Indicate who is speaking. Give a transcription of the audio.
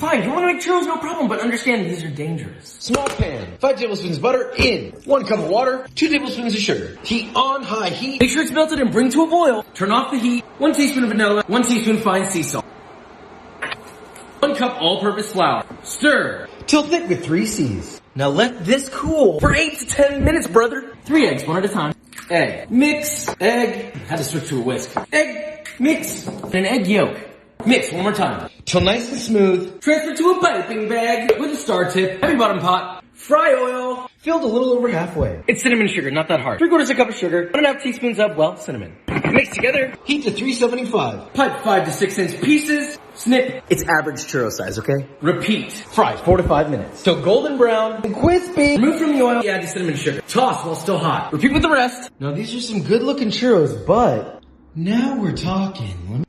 Speaker 1: fine. You want to make churros, no problem, but understand these are dangerous.
Speaker 2: Small pan, 5 tablespoons butter in, 1 cup of water, 2 tablespoons of sugar. Heat on high heat.
Speaker 1: Make sure it's melted and bring to a boil. Turn off the heat. 1 teaspoon of vanilla, 1 teaspoon fine sea salt. 1 cup all-purpose flour. Stir.
Speaker 2: Till thick with 3 C's.
Speaker 1: Now let this cool for 8 to 10 minutes, brother. 3 eggs, one at a time. Egg. Mix. Egg. Had to switch to a whisk. Egg. Mix. An egg yolk. Mix one more time.
Speaker 2: Till nice and smooth.
Speaker 1: Transfer to a piping bag with a star tip. Heavy bottom pot. Fry oil.
Speaker 2: Filled a little over halfway.
Speaker 1: It's cinnamon sugar, not that hard. 3/4 cup of sugar. 1.5 teaspoons of, well, cinnamon. Mix together.
Speaker 2: Heat to 375.
Speaker 1: Pipe 5 to 6 inch pieces. Snip.
Speaker 2: It's average churro size, okay?
Speaker 1: Repeat.
Speaker 2: Fry 4 to 5 minutes. Till golden brown and crispy.
Speaker 1: Remove from the oil. Add the cinnamon sugar. Toss while still hot. Repeat with the rest.
Speaker 2: Now these are some good looking churros, but now we're talking.